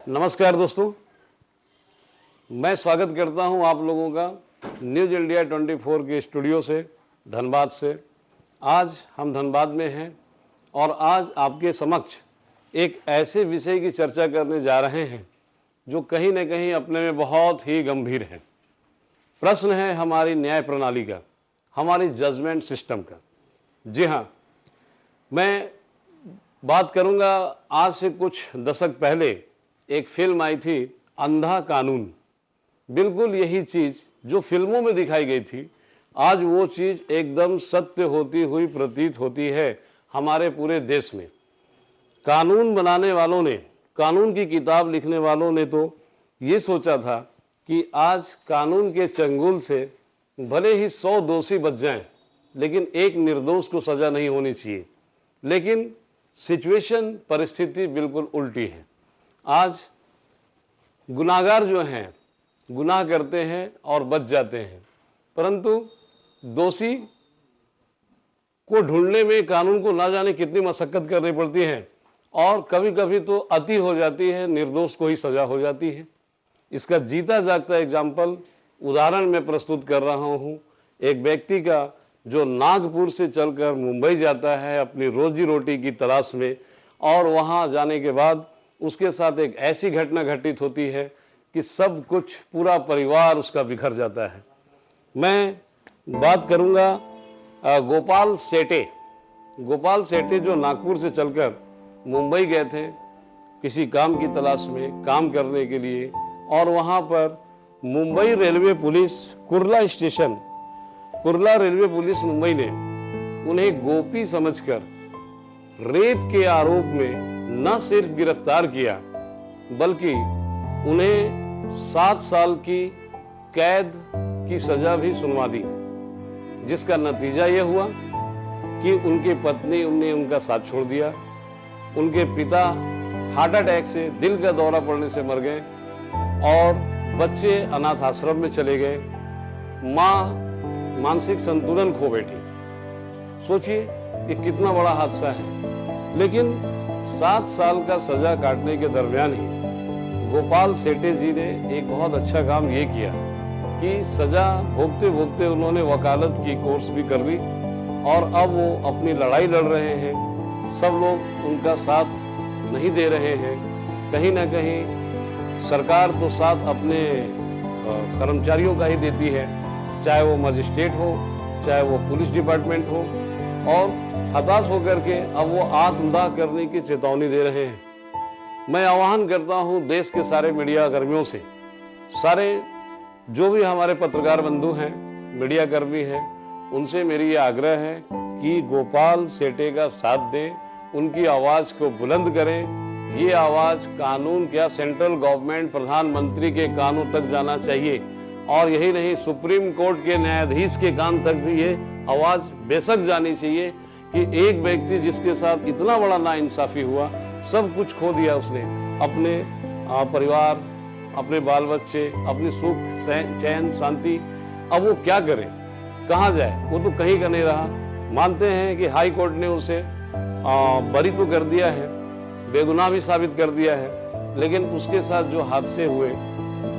नमस्कार दोस्तों, मैं स्वागत करता हूं आप लोगों का न्यूज़ इंडिया 24 के स्टूडियो से, धनबाद से। आज हम धनबाद में हैं और आज आपके समक्ष एक ऐसे विषय की चर्चा करने जा रहे हैं जो कहीं न कहीं अपने में बहुत ही गंभीर है। प्रश्न है हमारी न्याय प्रणाली का, हमारी जजमेंट सिस्टम का। जी हाँ, मैं बात करूंगा आज से कुछ दशक पहले एक फिल्म आई थी, अंधा कानून। बिल्कुल यही चीज़ जो फिल्मों में दिखाई गई थी, आज वो चीज़ एकदम सत्य होती हुई प्रतीत होती है हमारे पूरे देश में। कानून बनाने वालों ने, कानून की किताब लिखने वालों ने तो ये सोचा था कि आज कानून के चंगुल से भले ही 100 दोषी बच जाएं, लेकिन एक निर्दोष को सज़ा नहीं होनी चाहिए। लेकिन सिचुएशन, परिस्थिति बिल्कुल उल्टी है। आज गुनाहगार जो हैं गुनाह करते हैं और बच जाते हैं, परंतु दोषी को ढूंढने में कानून को ना जाने कितनी मशक्कत करनी पड़ती है और कभी कभी तो अति हो जाती है, निर्दोष को ही सजा हो जाती है। इसका जीता जागता एग्जाम्पल उदाहरण मैं प्रस्तुत कर रहा हूँ एक व्यक्ति का जो नागपुर से चलकर मुंबई जाता है अपनी रोजी रोटी की तलाश में, और वहाँ जाने के बाद उसके साथ एक ऐसी घटना घटित होती है कि सब कुछ, पूरा परिवार उसका बिखर जाता है। मैं बात करूंगा गोपाल सेठे। गोपाल सेठे जो नागपुर से चलकर मुंबई गए थे किसी काम की तलाश में, काम करने के लिए, और वहां पर Mumbai railway police, Kurla station, Kurla railway police Mumbai ने उन्हें गोपी समझकर रेप के आरोप में न सिर्फ गिरफ्तार किया बल्कि उन्हें 7 साल की कैद की सजा भी सुनवा दी, जिसका नतीजा यह हुआ कि उनकी पत्नी ने उनका साथ छोड़ दिया, उनके पिता हार्ट अटैक से, दिल का दौरा पड़ने से मर गए और बच्चे अनाथ आश्रम में चले गए। माँ मानसिक संतुलन खो बैठी। सोचिए ये कितना बड़ा हादसा है। लेकिन 7 साल का सजा काटने के दरमियान ही गोपाल सेठे जी ने एक बहुत अच्छा काम ये किया कि सजा भोगते भोगते उन्होंने वकालत की कोर्स भी कर ली और अब वो अपनी लड़ाई लड़ रहे हैं। सब लोग उनका साथ नहीं दे रहे हैं। कहीं ना कहीं सरकार तो साथ अपने कर्मचारियों का ही देती है, चाहे वो मजिस्ट्रेट हो, चाहे वो पुलिस डिपार्टमेंट हो, और हताश होकर के अब वो आत्मदाह करने की चेतावनी दे रहे हैं। मैं आह्वान करता हूं देश के सारे मीडिया कर्मियों से, सारे जो भी हमारे पत्रकार बंधु हैं, मीडिया कर्मी हैं, उनसे मेरी ये आग्रह है कि गोपाल सेठे का साथ दें, उनकी आवाज़ को बुलंद करें। ये आवाज़ कानून क्या, सेंट्रल गवर्नमेंट, प्रधानमंत्री के कानों तक जाना चाहिए, और यही नहीं, सुप्रीम कोर्ट के न्यायाधीश के कान तक भी ये आवाज़ बेशक जानी चाहिए कि एक व्यक्ति जिसके साथ इतना बड़ा नाइंसाफी हुआ, सब कुछ खो दिया उसने, अपने परिवार, अपने बाल बच्चे, अपनी सुख चैन शांति, अब वो क्या करे, कहाँ जाए? वो तो कहीं का नहीं रहा। मानते हैं कि हाई कोर्ट ने उसे बरी तो कर दिया है, बेगुनाह भी साबित कर दिया है, लेकिन उसके साथ जो हादसे हुए,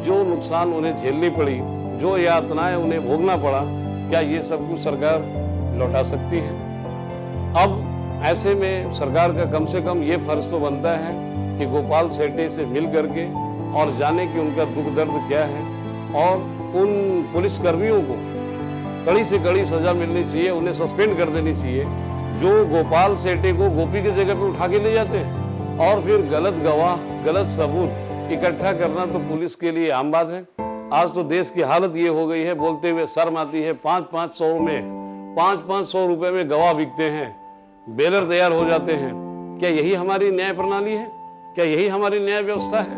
जो नुकसान उन्हें झेलनी पड़ी, जो यातनाएं उन्हें भोगना पड़ा, क्या ये सब कुछ सरकार लौटा सकती है? अब ऐसे में सरकार का कम से कम ये फर्ज तो बनता है कि गोपाल सेठे से मिल करके और जाने कि उनका दुख दर्द क्या है, और उन पुलिस कर्मियों को कड़ी से कड़ी सजा मिलनी चाहिए, उन्हें सस्पेंड कर देनी चाहिए जो गोपाल सेठे को गोपी की जगह पे उठा के ले जाते हैं। और फिर गलत गवाह, गलत सबूत इकट्ठा करना तो पुलिस के लिए आम बात है। आज तो देश की हालत ये हो गई है, बोलते हुए शर्म आती है, 5-500 रुपए में गवाह बिकते हैं, बेलर तैयार हो जाते हैं। क्या यही हमारी न्याय प्रणाली है? क्या यही हमारी न्याय व्यवस्था है?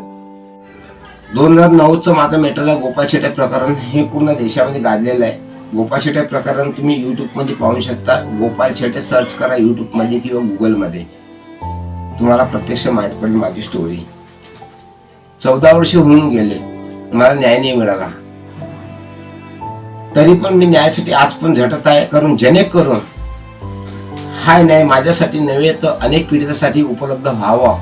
2009चं माझं मेटरला गोपाल शेटे प्रकरण हे पूर्ण देशामध्ये गाजलेलं आहे। गोपाल शेटे प्रकरण तुम्ही यूट्यूबमध्ये पाहू शकता। गोपाल शेटे सर्च करा यूट्यूबमध्ये किंवा गुगलमध्ये, तुम्हाला प्रत्यक्ष माहिती पडेल माझी स्टोरी। 14 वर्ष होऊन गेले, मला न्याय नाही मिळाला। तरी पण मी न्यायासाठी आज पण झटत आहे, कारण जेणेकरून हा न्याय माझ्यासाठी नव्हे तर अनेक पिढीसाठी उपलब्ध व्हावा,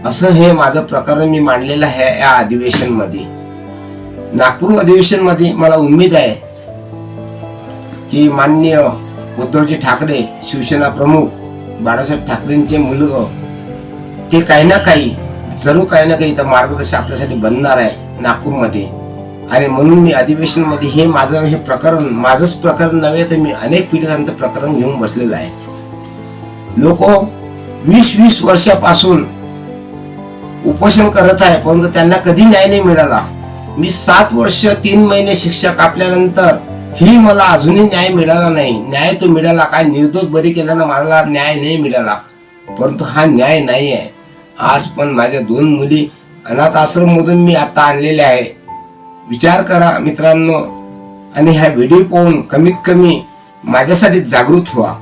असं हे माझं प्रकरण मी मांडलेलं आहे या अधिवेशन मध्ये. नागपूर अधिवेशन मध्ये मला उम्मीद आहे की माननीय उद्धवजी ठाकरे, शिवसेना प्रमुख बाळासाहेब ठाकरेंचे मुलगा, ते काही ना काही तर मार्गदर्शक आपल्यासाठी बनणार आहे नागपूरमध्ये. आणि म्हणून मी अधिवेशन मध्ये हे प्रकरण माझंच प्रकरण नव्हे तर मी अनेक पिढ्यांचं प्रकरण घेऊन बसलेलं आहे. लोक 20-20 वर्षापासून उपोषण करत आहे, परंतु त्यांना कधी न्याय नाही मिळाला. मी 7 वर्ष 3 महिने शिक्षा कापल्यानंतर ही मला अजूनही न्याय मिळाला नाही. न्याय तो मिळाला काय, निर्दोष बरी केल्यानं मला न्याय नाही मिळाला, परंतु हा न्याय नाही आहे. आज पण माझ्या 2 मुली अनाथ आश्रम मधून मी आता आणलेल्या आहे. विचार करा मित्रांनो, आणि हा व्हिडिओ पाहून कमीत कमी माझ्यासाठी जागृत व्हा.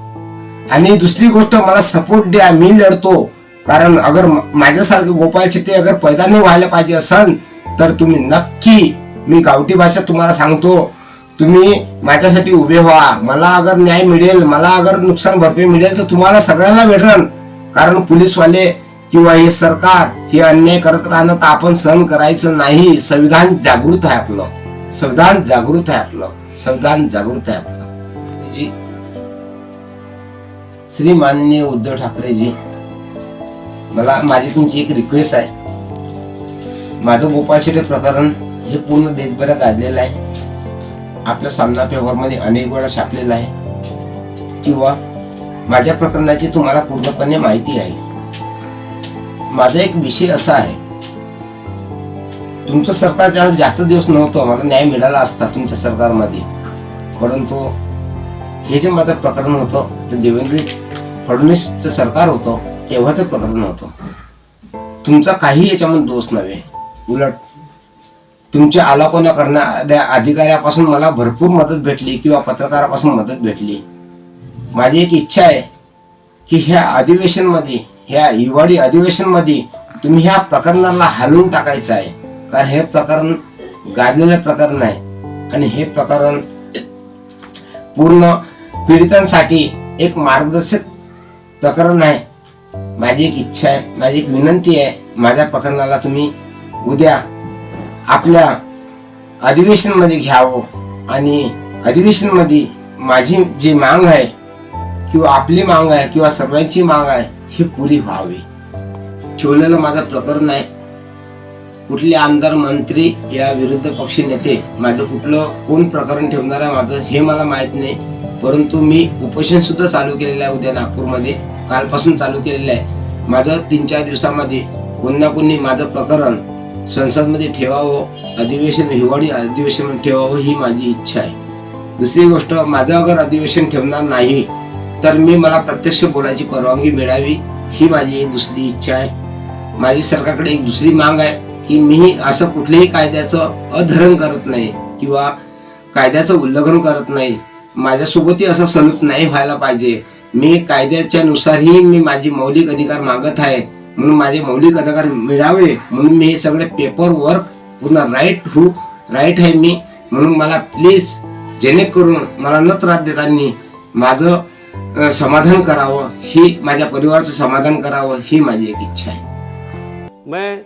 आणि दुसरी गोष्ट, मला सपोर्ट द्या, मी लढतो. कारण अगर माझ्यासारखे गोपाल शेट्टी अगर पैदा नाही व्हायला पाहिजे असेल तर तुम्ही नक्की, मी गावठी भाषा तुम्हाला सांगतो, तुम्ही माझ्यासाठी उभे व्हा. मला अगर न्याय मिळेल, मला अगर नुकसान भरपाई मिळेल तर तुम्हाला सगळ्यांना भेटेल. कारण पोलीसवाले किंवा हे सरकार हे अन्याय करत राहणं तर आपण सहन करायचं नाही. संविधान जागृत आहे आपलं, संविधान जागृत आहे आपलं, संविधान जागृत आहे आपलं. श्री माननीय उद्धव ठाकरेजी, मला माझी तुमची एक रिक्वेस्ट आहे. माझं गोपाल शेट्टी प्रकरण हे पूर्ण देशभरात गाजलेलं आहे. आपल्या सामना पेपर मध्ये अनेक वेळा छापलेलं आहे किंवा माझ्या प्रकरणाची तुम्हाला पूर्णपणे माहिती आहे. माझा एक विषय असा आहे, तुमचं सरकार जास्त दिवस नव्हतं, मला न्याय मिळाला असता तुमच्या सरकारमध्ये, परंतु हे जे माझं प्रकरण होतं ते देवेंद्र फडणवीसचं सरकार होतं तेव्हाचं प्रकरण होतं. तुमचा काही याच्यामध्ये दोष नव्हे, उलट तुमच्या आलापना करणाऱ्या अधिकाऱ्यापासून मला भरपूर मदत भेटली किंवा पत्रकारापासून मदत भेटली. माझी एक इच्छा आहे की ह्या अधिवेशन मध्ये, ह्या हिवाळी अधिवेशन मध्ये तुम्ही ह्या प्रकरणाला हलवून टाकायचं आहे. कारण हे प्रकरण गाजलेलं प्रकरण आहे आणि हे प्रकरण पूर्ण पीडितांसाठी एक मार्गदर्शक प्रकरण आहे. माझी एक इच्छा आहे, माझी एक विनंती आहे, माझ्या प्रकरणाला तुम्ही उद्या आपल्या अधिवेशन मध्ये घ्यावं आणि अधिवेशन मध्ये माझी जी मांग आहे किंवा आपली मांग आहे किंवा सर्वांची मांग आहे ही पुरी व्हावी. ठेवलेलं माझं प्रकरण आहे. कुठले आमदार मंत्री या विरुद्ध पक्ष नेते माझं कुठलं कोण प्रकरण ठेवणार आहे माझं हे मला माहित नाही, परंतु मी उपोषण सुद्धा चालू केलेलं आहे. उद्या नागपूरमध्ये कालपासून चालू केलेलं आहे. माझं 3-4 दिवसामध्ये कोण ना कोणी माझं प्रकरण संसदमध्ये ठेवावं, अधिवेशन हिवाळी अधिवेशन ठेवावं ही माझी इच्छा आहे. दुसरी गोष्ट, माझं अगर अधिवेशन ठेवणार नाही तर मला प्रत्यक्ष बोलायची परवानगी मिळावी ही माझी एक दुसरी इच्छा आहे. माझी सरकारकडे एक दुसरी मांग आहे की मी असं कुठल्याही कायद्याचं अधरण करत नाही किंवा कायद्याचं उल्लंघन करत नाही. माझ्यासोबतही असं सलूट नाही व्हायला पाहिजे. मी कायद्याच्या नुसारही मी माझी मौलिक अधिकार मागत आहे, म्हणून माझे मौलिक अधिकार मिळावे म्हणून मी हे सगळे पेपर वर्क पूर्ण राईट आहे मी. म्हणून मला प्लीज जेणेकरून मला न त्रास देताना माझं समाधान करावं, ही माझ्या परिवाराचं समाधान करावं ही माझी एक इच्छा आहे. मैं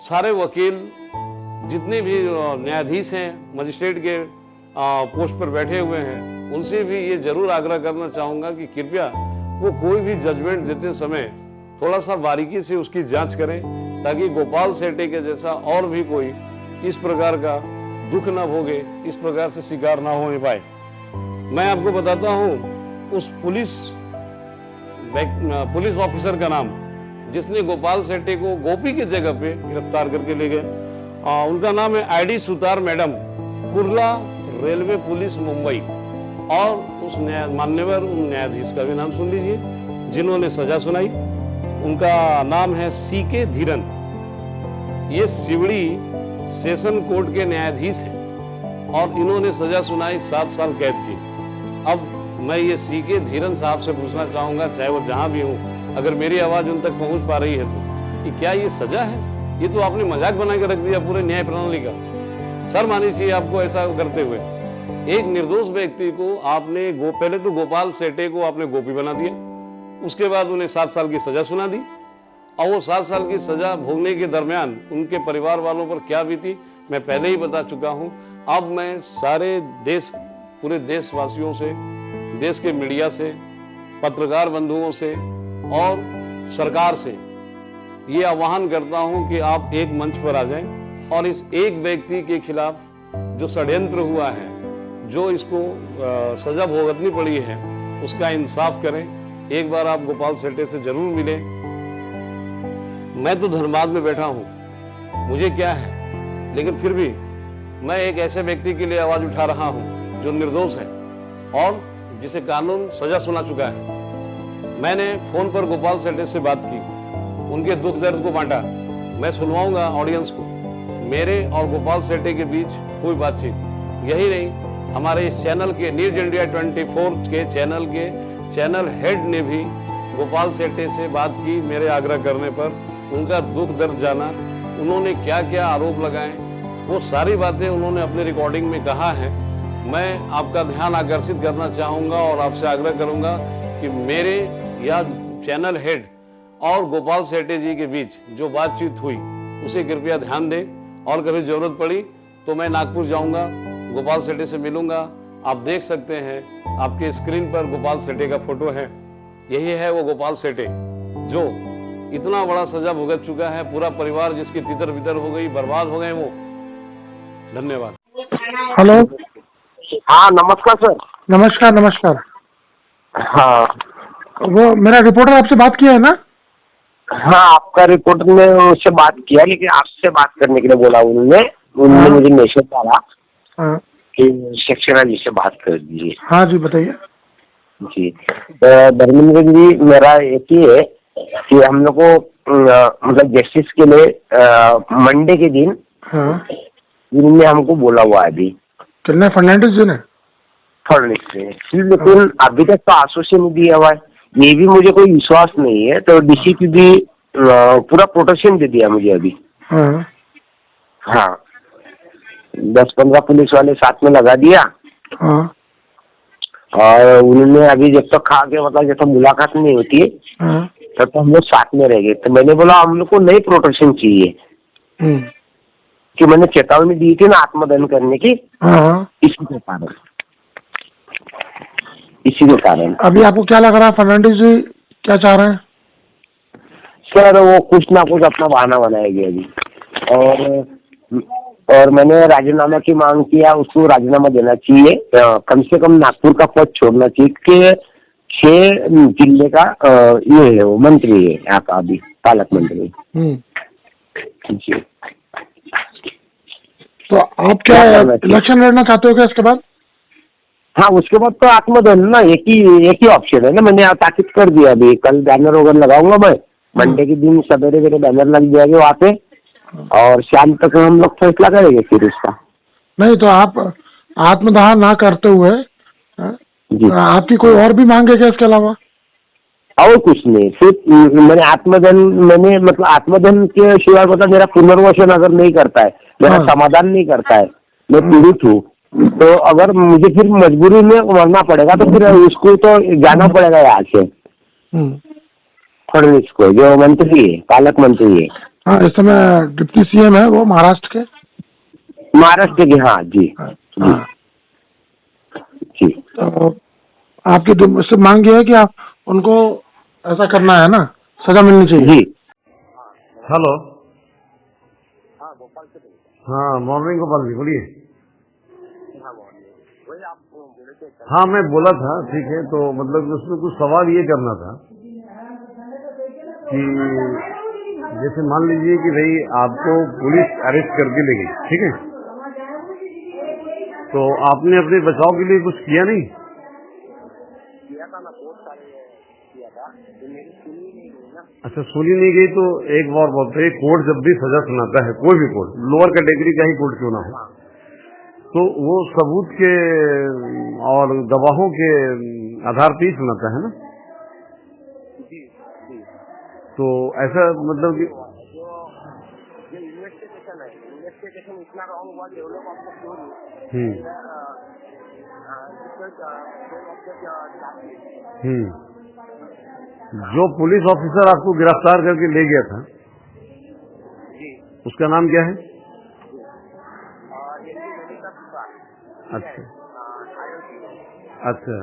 सारे वकील जितने भी न्यायाधीश हैं, मजिस्ट्रेट के पोस्ट पर बैठे हुए हैं, उनसे भी ये जरूर आग्रह करना चाहूँगा कि कृपया वो कोई भी जजमेंट देते समय थोड़ा सा बारीकी से उसकी जांच करें, ताकि गोपाल शेट्टी के जैसा और भी कोई इस प्रकार का दुख न भोगे, इस प्रकार से शिकार ना हो पाए. मैं आपको बताता हूँ उस पुलिस ऑफिसर का नाम जिसने गोपाल शेट्टी को गोपी की जगह पे गिरफ्तार करके ले गए, उनका नाम है ID Sutar madam, Kurla railway police Mumbai. और उस मान्यवर न्यायाधीश का भी नाम सुन लीजिए जिन्होंने सजा सुनाई. उनका नाम है CK धीरन. ये सिवड़ी सेशन कोर्ट के न्यायाधीश हैं और इन्होंने सजा सुनाई 7 साल कैद की. अब मैं ये CK धीरन साहब से पूछना चाहूँगा, चाहे वो जहाँ भी हूँ, अगर मेरी आवाज़ उन तक पहुँच पा रही है तो कि क्या ये सजा है? ये तो आपने मजाक बना के रख दिया पूरे न्याय प्रणाली का. शर्म आनी चाहिए आपको ऐसा करते हुए। एक निर्दोष व्यक्ति को आपने पहले तो गोपाल सेठे को आपने गोपी बना दिया, उसके बाद उन्हें 7 साल की सजा सुना दी, और वो 7 साल की सजा भोगने के दरमियान उनके परिवार वालों पर क्या बीती मैं पहले ही बता चुका हूं। अब मैं सारे पूरे देशवासियों से, देश के मीडिया से, पत्रकार बंधुओं से और सरकार से ये आह्वान करता हूं कि आप एक मंच पर आ जाएं और इस एक व्यक्ति के खिलाफ जो षड्यंत्र हुआ है, जो इसको सजा भुगतनी पड़ी है, उसका इंसाफ करें। एक बार आप गोपाल सेठे से जरूर मिलें। मैं तो धनबाद में बैठा हूं, मुझे क्या है, लेकिन फिर भी मैं एक ऐसे व्यक्ति के लिए आवाज उठा रहा हूं जो निर्दोष है और जिसे कानून सजा सुना चुका है। मैंने फोन पर गोपाल सेठे से बात की, उनके दुख दर्द को बांटा। मैं सुनवाऊंगा ऑडियंस को। मेरे और गोपाल सेठे के बीच कोई बातचीत, यही नहीं, हमारे इस चैनल के न्यूज इंडिया 24 के चैनल हेड ने भी गोपाल सेठे से बात की मेरे आग्रह करने पर, उनका दुख दर्द जाना, उन्होंने क्या क्या आरोप लगाए, वो सारी बातें उन्होंने अपने रिकॉर्डिंग में कहा है। मैं आपका ध्यान आकर्षित करना चाहूंगा और आपसे आग्रह करूंगा कि मेरे या चैनल हेड और गोपाल सेठे जी के बीच जो बातचीत हुई उसे कृपया ध्यान दें, और कभी जरूरत पड़ी तो मैं नागपुर जाऊंगा, गोपाल सेठे से मिलूंगा। आप देख सकते हैं आपके स्क्रीन पर गोपाल सेठे का फोटो है, यही है वो गोपाल सेठे जो इतना बड़ा सजा भुगत चुका है, पूरा परिवार जिसकी तितर बितर हो गई, बर्बाद हो गए वो। धन्यवाद। हेलो। हाँ नमस्कार सर। नमस्कार नमस्कार। हाँ वो मेरा रिपोर्टर आपसे बात किया है ना? हाँ आपका रिपोर्टर ने उससे बात किया, लेकिन आपसे बात करने के लिए बोला उन्होंने मुझे मैसेज डाला कि शिक्षणा जी से बात कर दीजिए। हाँ जी बताइए। जी धर्मेंद्र जी, मेरा एक ही है कि हम लोग को मतलब जस्टिस के लिए मंडे के दिन इन्होंने हमको बोला हुआ है अभी। कितने फर्नांडिस जी ने? फर्नांडिस से, लेकिन अभी तक तो आश्वासन नहीं दिया हुआ है। ये भी मुझे कोई विश्वास नहीं है, तो डीसीपी भी पूरा प्रोटेक्शन दे दिया मुझे अभी। हाँ 10-15 पुलिस वाले साथ में लगा दिया। और उन्होंने अभी जब तक खा के मतलब जब तक मुलाकात नहीं होती है तब तक हम लोग साथ में रह गए। तो मैंने बोला हम लोग को नई प्रोटेक्शन चाहिए, कि मैंने चेतावनी दी थी ना आत्मदहन करने की, इसी के कारण। अभी आपको क्या लग रहा है फर्नांडिस जी क्या चाह रहे हैं? सर वो कुछ ना कुछ अपना बहाना बनाएगी अभी, और मैंने राजीनामा की मांग किया, उसको राजीनामा देना चाहिए, कम से कम नागपुर का पद छोड़ना चाहिए, कि 6 जिले का ये है वो मंत्री है यहाँ का अभी, पालक मंत्री जी। तो आप क्या इलेक्शन लड़ना चाहते हो क्या इसके बाद? हाँ उसके बाद तो आत्मदहन ना एक ही ऑप्शन है ना। मैंने ताकीद कर दिया, अभी कल बैनर वगैरह लगाऊंगा मैं, मंडे के दिन सवेरे मेरे बैनर लग जाएंगे वहाँ पे, और शाम तक हम लोग फैसला करेंगे फिर उसका। नहीं तो आप आत्मदहन ना करते हुए आपकी कोई और भी मांग है क्या इसके अलावा? और कुछ नहीं, सिर्फ मैंने आत्मदहन के सिवाय मतलब मेरा पुनर्वसन अगर नहीं करता है, मेरा समाधान नहीं करता है, मैं पीड़ित हूँ, तो अगर मुझे फिर मजबूरी में मरना पड़ेगा तो फिर उसको तो जाना पड़ेगा यहाँ से। फडणवीस को, जो मंत्री है, पालक मंत्री है। हाँ इस समय डिप्टी सीएम है वो महाराष्ट्र के। हाँ जी जी। तो आपकी उससे मांग ये है कि आप उनको ऐसा करना है ना, सजा मिलनी चाहिए जी। हेलो। हाँ मॉर्निंग गोपाल जी बोलिए। हाँ मैं बोला था, ठीक है, तो मतलब उसमें कुछ सवाल ये करना था कि जैसे मान लीजिए कि भाई आपको पुलिस अरेस्ट करके ले गई, ठीक है, तो आपने अपने बचाव के लिए कुछ किया नहीं? किया था ना, बहुत सारे किया था, तो मेरी सुनी नहीं गई ना। अच्छा सुनी नहीं गई, तो एक बार बोलते हैं कोर्ट जब भी सजा सुनाता है, कोई भी कोर्ट, लोअर कैटेगरी का ही कोर्ट क्यों ना हो, तो वो सबूत के और गवाहों के आधार पर ही सुनाता है ना। तो ऐसा मतलब कि जो इन्वेस्टिगेशन है, इन्वेस्टिगेशन कितना रॉन्ग हुआ डेवलप ऑफ द स्टोरी जो पुलिस ऑफिसर आपको गिरफ्तार करके ले गया था जी उसका नाम क्या है? अच्छा अच्छा।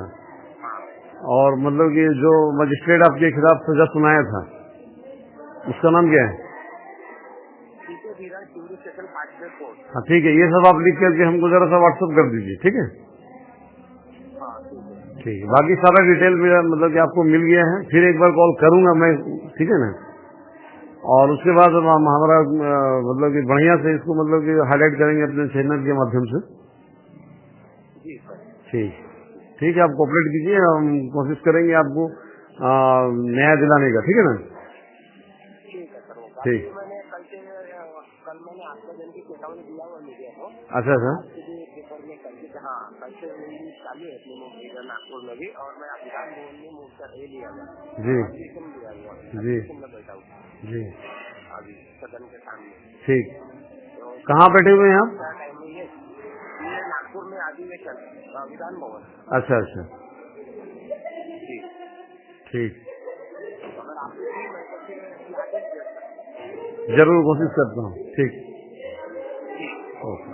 और मतलब कि जो मजिस्ट्रेट आपके खिलाफ सजा सुनाया था उसका नाम क्या है? हाँ ठीक है, ये सब आप लिख करके हमको जरा सा व्हाट्सएप कर दीजिए, ठीक है? ठीक है, बाकी सारा डिटेल मेरा मतलब कि आपको मिल गया है। फिर एक बार कॉल करूंगा मैं, ठीक है ना? और उसके बाद हमारा मतलब कि बढ़िया से इसको मतलब कि हाईलाइट करेंगे अपने चैनल के माध्यम से। ठीक ठीक है, आप कोऑपरेट कीजिए, हम कोशिश करेंगे आपको न्याय दिलाने का, ठीक है ना? ठीक। कल मैंने आपका जन की चेतावनी दिया हुआ मीडिया को। अच्छा सर। पेपर में कल हाँ कल से चालू है अपने नागपुर में भी, और मैं विधान भवन में मोर्चा लिया गया जी जी मैं बैठा हूँ जी अभी सदन के सामने। ठीक, कहाँ बैठे हुए हैं आप? टाइम में ये नागपुर में अधिवेशन विधान भवन। अच्छा अच्छा ठीक, अगर आप जरूर कोशिश करता हूँ। ठीक, ओके।